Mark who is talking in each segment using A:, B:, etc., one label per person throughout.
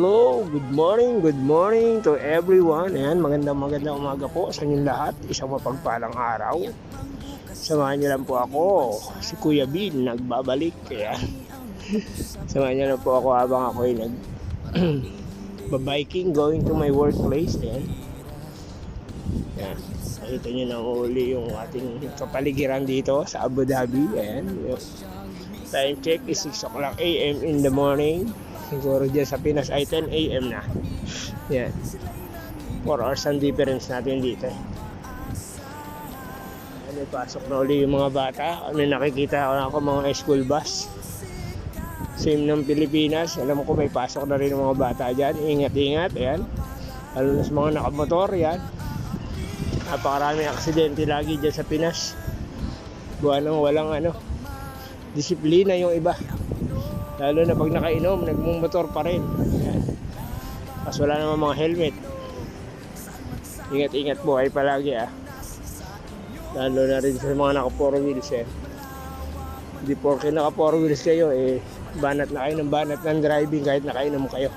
A: Hello, good morning to everyone. Ayan, magandang umaga po sa inyong lahat. Isang mapagpalang araw. Samahan niyo lang po ako, si Kuya Bin, nagbabalik. Ayan. Samahan niyo lang po ako habang ako ay biking going to my workplace. Ayan. Ayan. Nakita niyo na uli yung ating kapaligiran dito sa Abu Dhabi. Ayan. Time check is 6 o'clock AM in the morning. Siguro dyan sa Pinas ay 10 AM na. Yan. 4 hours ang difference natin dito. Ano, pasok na uli yung mga bata. Ano, nakikita ako mga school bus. Same ng Pilipinas. Alam ko may pasok na rin yung mga bata dyan. Ingat-ingat. Ayan. Lalo na sa mga nakamotor. Yan. Napakaraming aksidente lagi dyan sa Pinas. Buwan ng walang disiplina yung iba. Lalo na pag nakainom, nagmumotor pa rin. Yan. Tapos wala naman mga helmet. Ingat-ingat po ay palagi Lalo na rin sa mga naka 4 wheels Hindi porke naka 4 wheels kayo banat na kayo ng banat ng driving kahit nakainom kayo.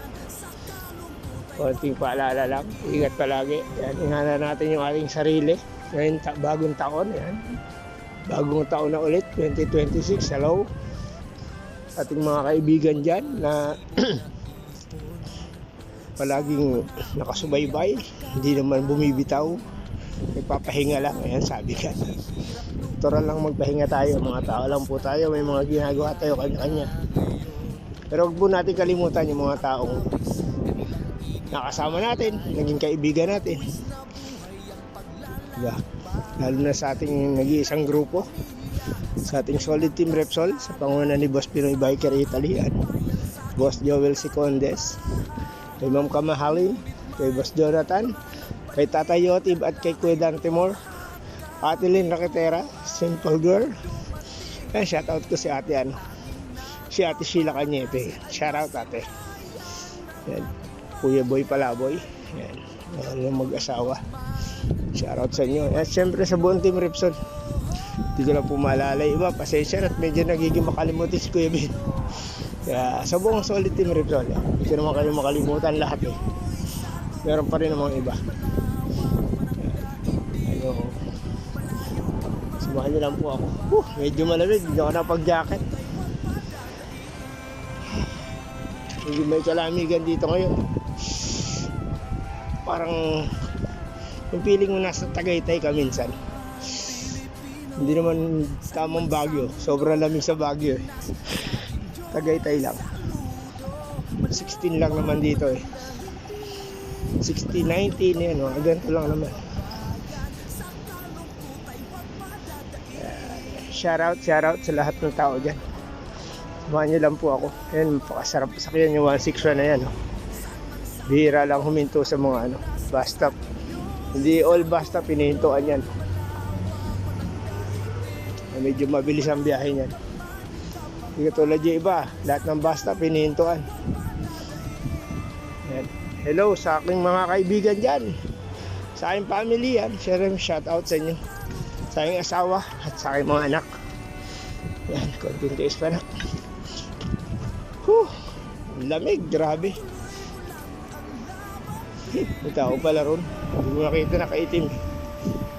A: Konting paalala lang. Ingat palagi. Yan. Ingatan natin yung ating sarili. Ngayon bagong taon. Yan. Bagong taon na ulit. 2026. Hello. Ating mga kaibigan dyan na palaging nakasubaybay, hindi naman bumibitaw, nagpapahinga lang. Ayan, sabi ka, natural lang magpahinga tayo, mga tao lang po tayo, may mga ginagawa tayo kanya-kanya. Pero huwag po natin kalimutan yung mga taong nakasama natin, naging kaibigan natin, diba? Lalo na sa ating nag-iisang grupo, sa ating solid team Repsol, sa panguna ni Boss Pinoy Biker Italy, Boss Joel Sicondes, kay Ma'am Kamahalin, kay Boss Jonathan, kay Tata Yotib at kay Kuya Dan Timor, Ate Lynn Raquetera, Simple Girl. Shoutout ko si Ate si Ate Sheila Cañete. Shoutout ate. Yan. Kuya Boy Palaboy. Yan. Walang mag-asawa. Shoutout sa inyo. At syempre sa buong team Repsol. Hindi ko lang po maalala iba, pasensya at medyo nagiging makalimutin si Kuya Bin. Kaya sa buong solid team Repsol, hindi ko naman kayo makalimutan lahat meron pa rin namang iba. Samahan niyo lang po ako. Medyo malamig, hindi ako napag-jacket. Medyo may kalamigan dito ngayon. Parang yung feeling mo nasa Tagaytay ka minsan. Hindi naman tamang Baguio. Sobrang lamig sa Baguio Tagaytay lang. 16 lang naman dito 16, 19 yan ganito lang naman. Shout out sa lahat ng tao dyan. Samahan nyo lang po ako. Ayan, pakasarap sakyan yung 161 na yan Bihira lang huminto sa mga bus stop. Hindi all bus stop hinihintuan yan. Medyo mabilis ang biyahe niyan. Hindi katulad yung iba, lahat ng bus stop hinihintuan. Hello sa aking mga kaibigan dyan, sa aking family yan. Shout out sa inyo, sa aking asawa at sa aking mga anak. Yan, konting tiis pa na. Lamig, grabe. May tao pala ron. Hindi mo nakita, nakaitim.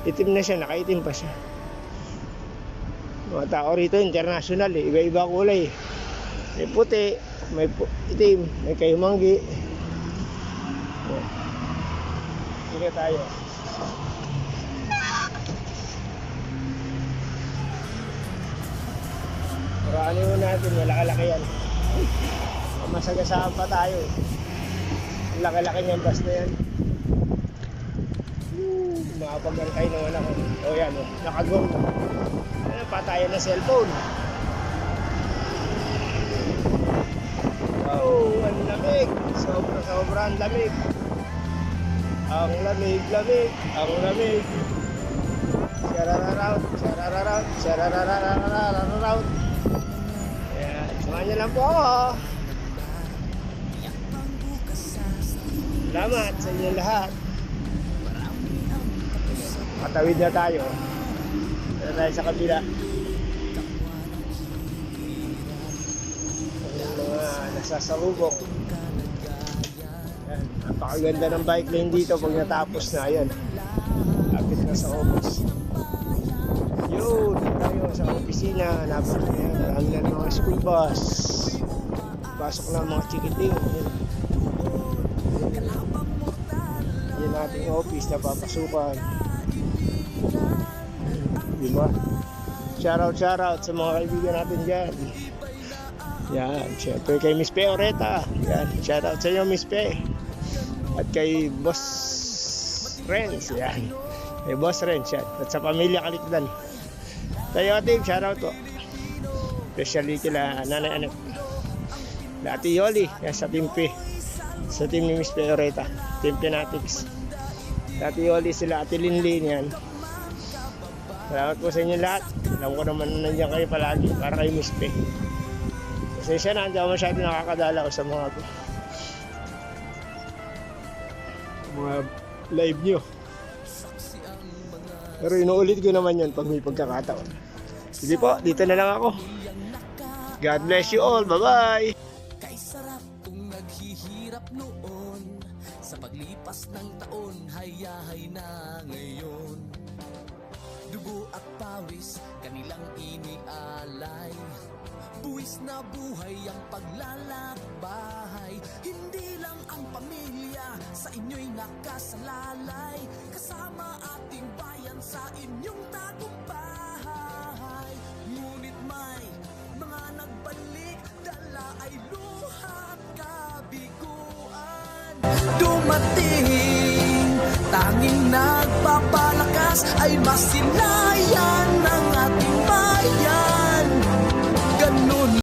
A: Itim na siya, nakaitim pa siya. Mga tao rito international iba-iba kulay may puti, may itim, may kayumanggi. Sige tayo. Paranin mo natin, malaki-laki yan. Masagasaan pa tayo laki-laki niyang bus na yan. Makapagantay naman ako. Yan nakagong patayan na cellphone. Wow, ang lamig. Sobrang lamig. Ang lamig. Sarararaut. Ayan, samahan niyo lang po ako. Salamat sa inyo lahat. Matawid na tayo. Tayo sa kabila. Mga nasasalubok. Napakaganda ng bike lane dito pag natapos na. Ayan. Lapit na sa office. Yun, tayo sa opisina. Ayan, marami na ng mga school bus. Pasok na mga chikiting. Yan ating office na papasukan. Diba? Shoutout sa mga kaibigan natin dyan. Yan, syempre kay Miss Pe Oreta. Yan, shoutout sa iyo Miss Pe. At kay Boss Renz. Yan, kay Boss Renz yan. At sa pamilya Kalikdan. Tayo team, shoutout po. Especially kila Nanay Anak. Ate Yoli, yan sa Team P. Sa team ni Miss Pe Oreta. Team Penatics. Ate Yoli sila, Ate Linlin yan. Salamat po sa inyo lahat. Alam ko naman nandiyan kayo palagi para kay Miss Pe. Kasi siya na, hindi ako masyado nakakadala ko sa mga live nyo. Pero inuulit ko naman yan pag may pagkakataon. Sige po, dito na lang ako. God bless you all. Bye-bye!
B: Kay sarap kung naghihirap noon. Sa paglipas ng taon, hayahay na ngayon. Dugo at pawis, kanilang inialay. Buwis na buhay ang paglalakbay. Hindi lang ang pamilya sa inyo'y nakasalalay. Kasama ating bayan sa inyong tagumpay. Ngunit may mga nagbalik, dala ay luhat kabiguan. Dumating, tanging nagpapalakas ay masinay.